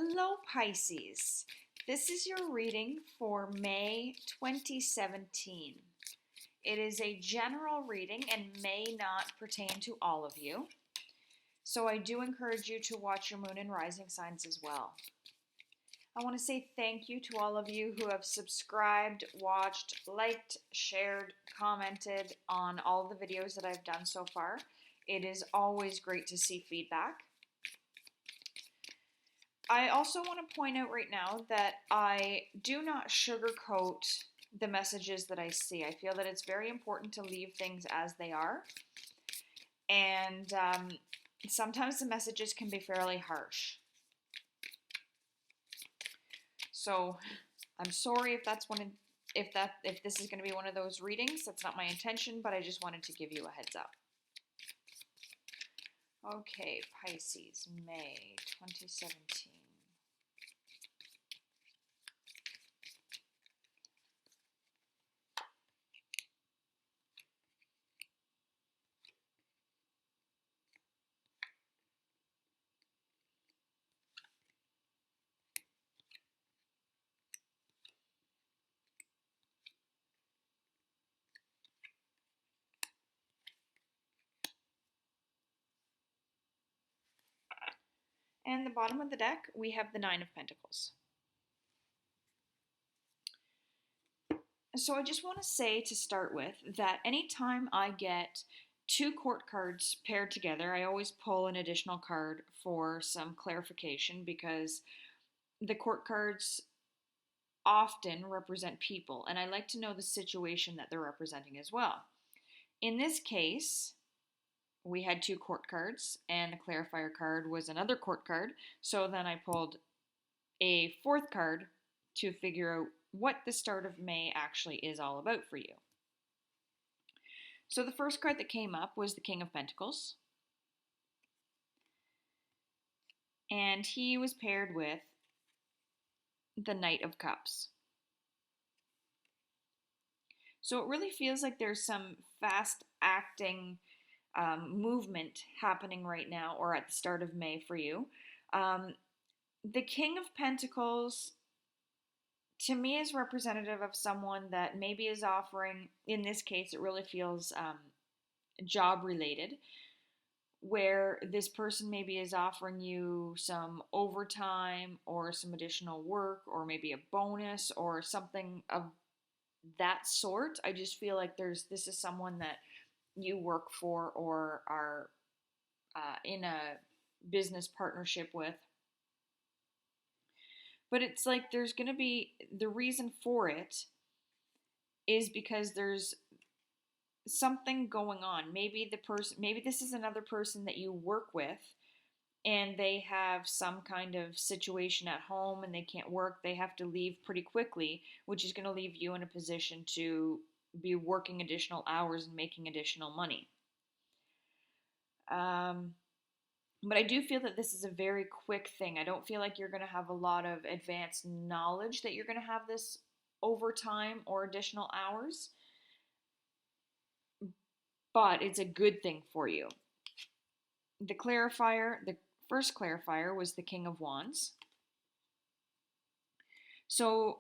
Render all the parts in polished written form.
Hello, Pisces. This is your reading for May 2017. It is a general reading and may not pertain to all of you. So I do encourage you to watch your moon and rising signs as well. I want to say thank you to all of you who have subscribed, watched, liked, shared, commented on all the videos that I've done so far. It is always great to see feedback. I also want to point out right now that I do not sugarcoat the messages that I see. I feel that it's very important to leave things as they are. And sometimes the messages can be fairly harsh. So I'm sorry if if this is going to be one of those readings. That's not my intention, but I just wanted to give you a heads up. Okay, Pisces, May 2017. And the bottom of the deck, we have the Nine of Pentacles. So I just want to say to start with that anytime I get two court cards paired together, I always pull an additional card for some clarification because the court cards often represent people, and I like to know the situation that they're representing as well. In this case, we had two court cards, and the clarifier card was another court card, so then I pulled a fourth card to figure out what the start of May actually is all about for you. So the first card that came up was the King of Pentacles, and he was paired with the Knight of Cups. So it really feels like there's some fast acting movement happening right now, or at the start of May for you. The King of Pentacles, to me, is representative of someone that maybe is offering, in this case, it really feels job related, where this person maybe is offering you some overtime or some additional work or maybe a bonus or something of that sort. I just feel like this is someone that you work for or are in a business partnership with. But it's like there's going to be, the reason for it is because there's something going on. Maybe this is another person that you work with and they have some kind of situation at home and they can't work. They have to leave pretty quickly, which is going to leave you in a position to be working additional hours and making additional money. But I do feel that this is a very quick thing. I don't feel like you're going to have a lot of advanced knowledge that you're going to have this overtime or additional hours. But it's a good thing for you. The first clarifier was the King of Wands. So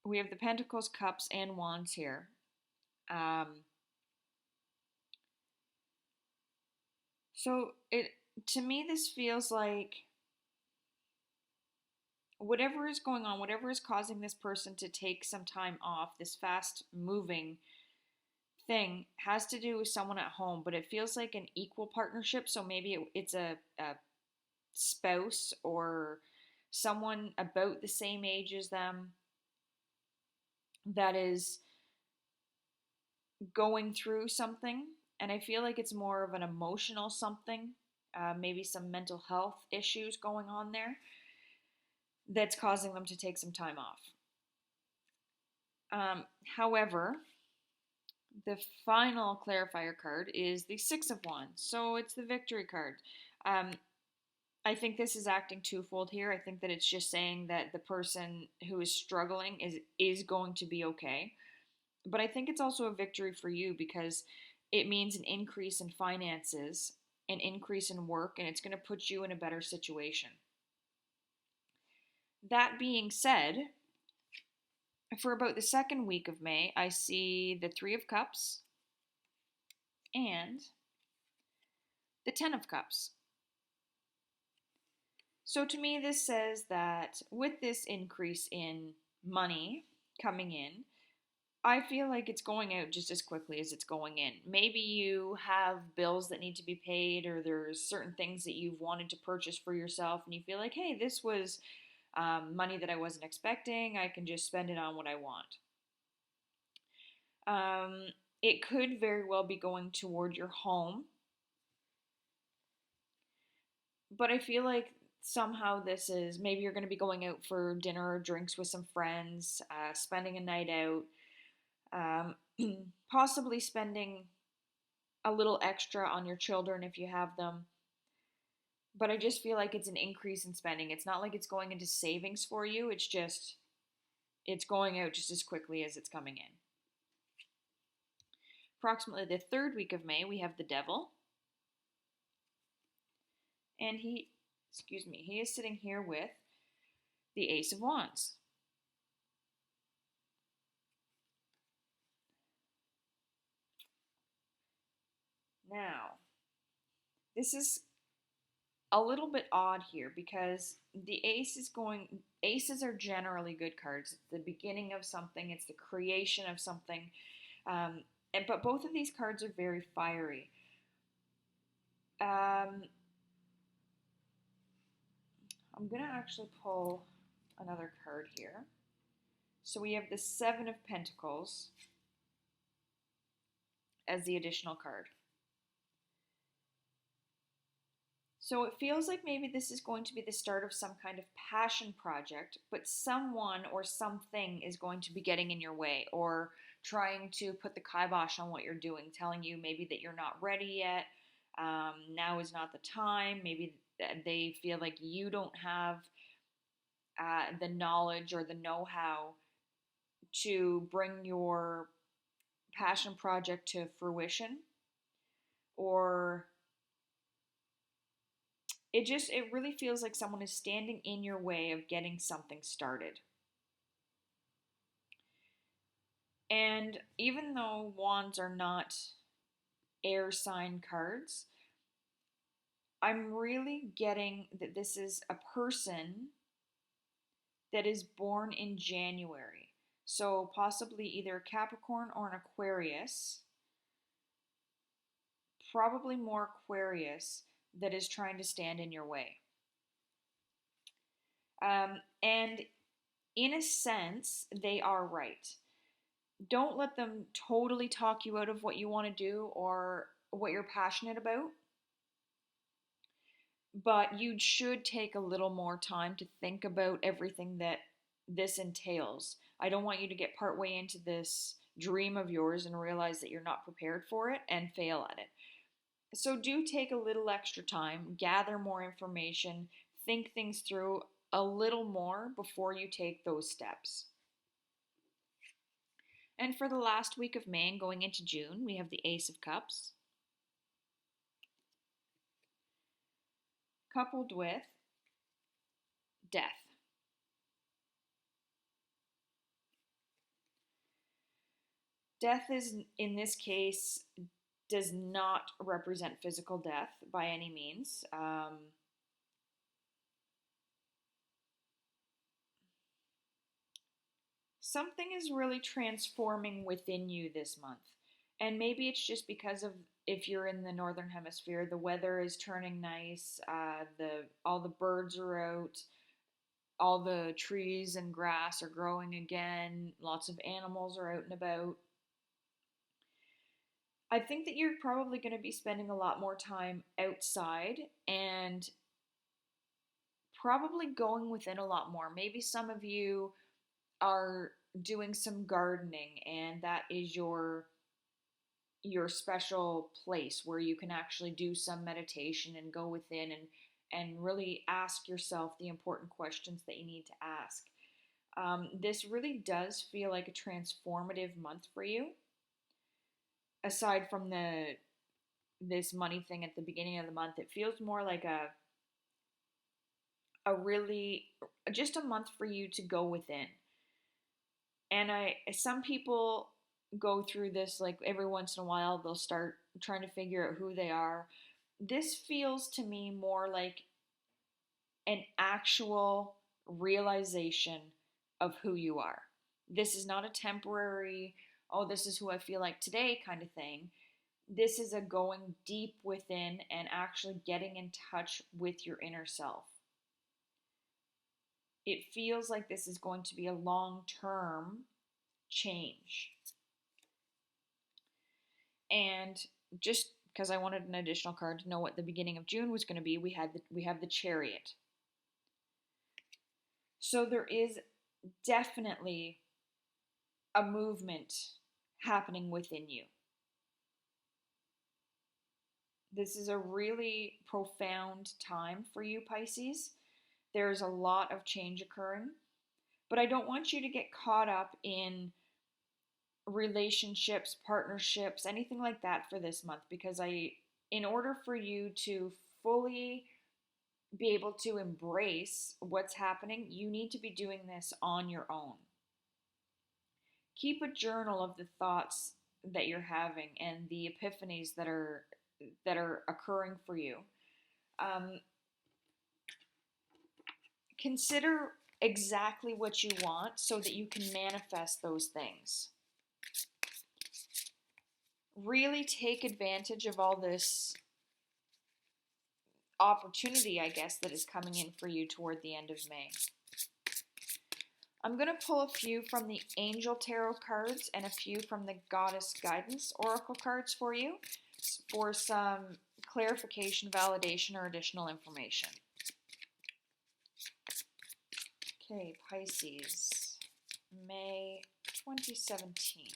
we have the Pentacles, Cups, and Wands here. So to me, this feels like whatever is going on, whatever is causing this person to take some time off, this fast moving thing has to do with someone at home, but it feels like an equal partnership. So maybe it's a spouse or someone about the same age as them that is going through something. And I feel like it's more of an emotional something, maybe some mental health issues going on there that's causing them to take some time off. However, the final clarifier card is the Six of Wands. So it's the victory card. I think this is acting twofold here. I think that it's just saying that the person who is struggling is going to be okay. But I think it's also a victory for you because it means an increase in finances, an increase in work, and it's going to put you in a better situation. That being said, for about the second week of May, I see the Three of Cups and the Ten of Cups. So to me, this says that with this increase in money coming in, I feel like it's going out just as quickly as it's going in. Maybe you have bills that need to be paid, or there's certain things that you've wanted to purchase for yourself, and you feel like, hey, this was money that I wasn't expecting. I can just spend it on what I want. Um, it could very well be going toward your home, but I feel like somehow this is maybe you're going to be going out for dinner or drinks with some friends, spending a night out, possibly spending a little extra on your children if you have them. But I just feel like it's an increase in spending. It's not like it's going into savings for you. It's just, it's going out just as quickly as it's coming in. Approximately the third week of May, we have the devil. And he is sitting here with the Ace of Wands. Now, this is a little bit odd here because aces are generally good cards. It's the beginning of something, it's the creation of something. But both of these cards are very fiery. Um, I'm going to actually pull another card here. So we have the Seven of Pentacles as the additional card. So it feels like maybe this is going to be the start of some kind of passion project, but someone or something is going to be getting in your way or trying to put the kibosh on what you're doing, telling you maybe that you're not ready yet, now is not the time, maybe they feel like you don't have the knowledge or the know-how to bring your passion project to fruition, or it really feels like someone is standing in your way of getting something started. And even though wands are not air sign cards, I'm really getting that this is a person that is born in January. So possibly either a Capricorn or an Aquarius, probably more Aquarius, that is trying to stand in your way. And in a sense, they are right. Don't let them totally talk you out of what you want to do or what you're passionate about. But you should take a little more time to think about everything that this entails. I don't want you to get partway into this dream of yours and realize that you're not prepared for it and fail at it. So do take a little extra time, gather more information, think things through a little more before you take those steps. And for the last week of May and going into June, we have the Ace of Cups, coupled with death. Death is, in this case, does not represent physical death by any means. Something is really transforming within you this month. And maybe it's just because of, if you're in the northern hemisphere, the weather is turning nice, all the birds are out, all the trees and grass are growing again, lots of animals are out and about. I think that you're probably going to be spending a lot more time outside and probably going within a lot more. Maybe some of you are doing some gardening and that is your special place where you can actually do some meditation and go within and really ask yourself the important questions that you need to ask. This really does feel like a transformative month for you. Aside from this money thing at the beginning of the month, it feels more like a really, just a month for you to go within. And some people go through this like every once in a while, they'll start trying to figure out who they are. This feels to me more like an actual realization of who you are. This is not a temporary, oh, this is who I feel like today kind of thing. This is a going deep within and actually getting in touch with your inner self. It feels like this is going to be a long-term change. And just because I wanted an additional card to know what the beginning of June was going to be, we have the Chariot. So there is definitely a movement happening within you. This is a really profound time for you, Pisces. There's a lot of change occurring, but I don't want you to get caught up in relationships, partnerships, anything like that for this month, because in order for you to fully be able to embrace what's happening, you need to be doing this on your own. Keep a journal of the thoughts that you're having and the epiphanies that are occurring for you. Consider exactly what you want so that you can manifest those things. Really take advantage of all this opportunity, I guess, that is coming in for you toward the end of May. I'm going to pull a few from the Angel Tarot cards and a few from the Goddess Guidance Oracle cards for you for some clarification, validation, or additional information. Okay, Pisces, May 2017.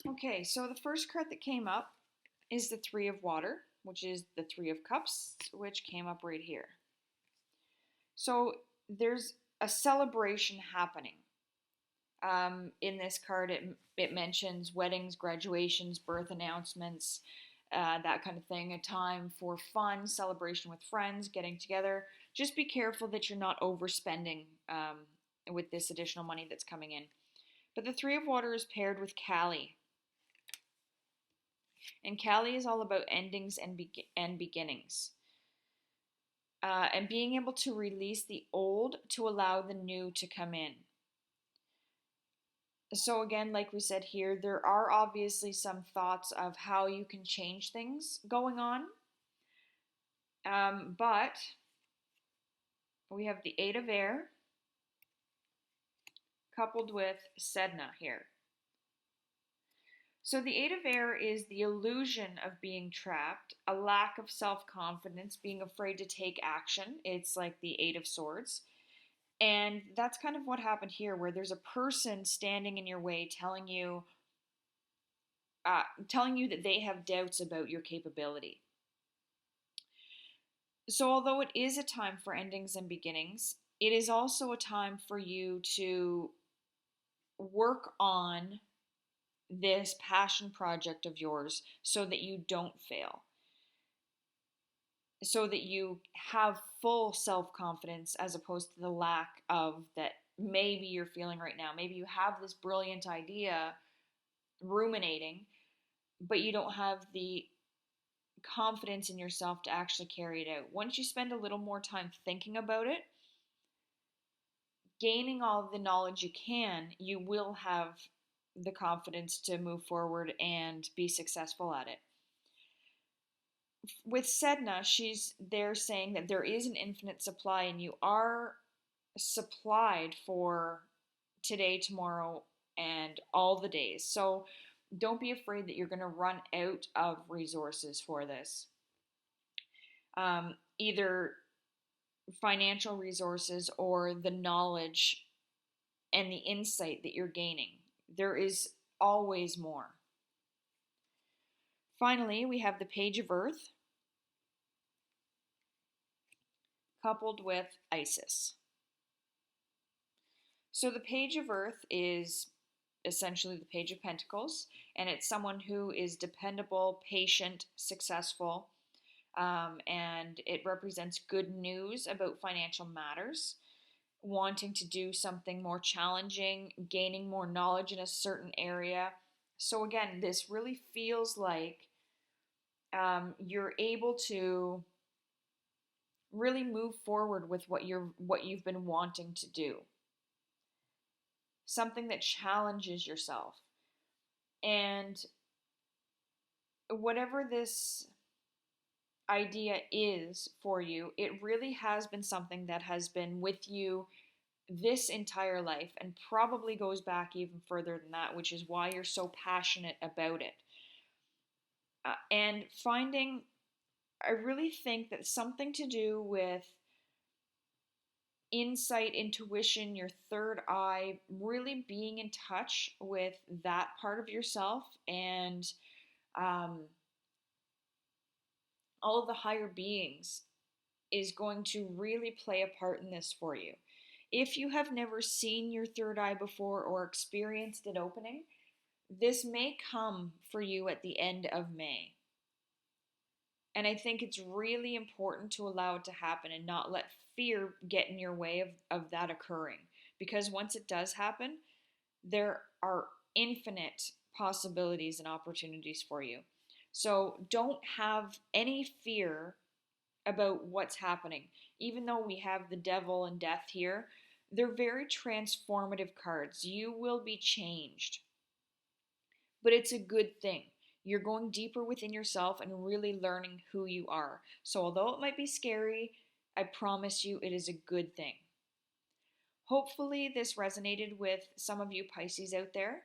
Okay, so the first card that came up is the Three of Water, which is the Three of Cups, which came up right here. So there's a celebration happening. In this card, it mentions weddings, graduations, birth announcements, that kind of thing. A time for fun, celebration with friends, getting together. Just be careful that you're not overspending with this additional money that's coming in. But the Three of Water is paired with Kali. And Kali is all about endings and beginnings. And being able to release the old to allow the new to come in. So again, like we said here, there are obviously some thoughts of how you can change things going on. But we have the Eight of Air coupled with Sedna here. So the Eight of Air is the illusion of being trapped, a lack of self-confidence, being afraid to take action. It's like the Eight of Swords. And that's kind of what happened here, where there's a person standing in your way telling you that they have doubts about your capability. So although it is a time for endings and beginnings, it is also a time for you to work on this passion project of yours so that you don't fail. So that you have full self-confidence as opposed to the lack of that maybe you're feeling right now. Maybe you have this brilliant idea ruminating, but you don't have the confidence in yourself to actually carry it out. Once you spend a little more time thinking about it, gaining all the knowledge you can, you will have the confidence to move forward and be successful at it. with Sedna, she's there saying that there is an infinite supply and you are supplied for today, tomorrow, and all the days. So don't be afraid that you're going to run out of resources for this. Either financial resources or the knowledge and the insight that you're gaining. There is always more. Finally, we have the Page of Earth coupled with Isis. So the Page of Earth is essentially the Page of Pentacles, and it's someone who is dependable, patient, successful, and it represents good news about financial matters, wanting to do something more challenging, gaining more knowledge in a certain area. So again, this really feels like you're able to really move forward with what you've been wanting to do. Something that challenges yourself. And whatever this idea is for you, it really has been something that has been with you this entire life and probably goes back even further than that, which is why you're so passionate about it. And finding, I really think that something to do with insight, intuition, your third eye, really being in touch with that part of yourself and um, all of the higher beings is going to really play a part in this for you. If you have never seen your third eye before or experienced it opening, this may come for you at the end of May. And I think it's really important to allow it to happen and not let fear get in your way of that occurring. Because once it does happen, there are infinite possibilities and opportunities for you. So don't have any fear about what's happening. Even though we have the devil and death here, they're very transformative cards. You will be changed. But it's a good thing. You're going deeper within yourself and really learning who you are. So, although it might be scary, I promise you it is a good thing. Hopefully, this resonated with some of you Pisces out there.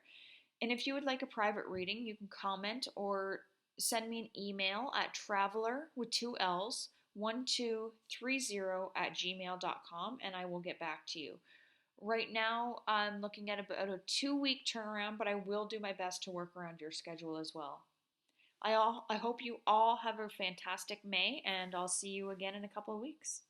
And if you would like a private reading, you can comment or send me an email at traveler with two L's 1230 at gmail.com and I will get back to you. Right now, I'm looking at about a 2-week turnaround, but I will do my best to work around your schedule as well. I hope you all have a fantastic May, and I'll see you again in a couple of weeks.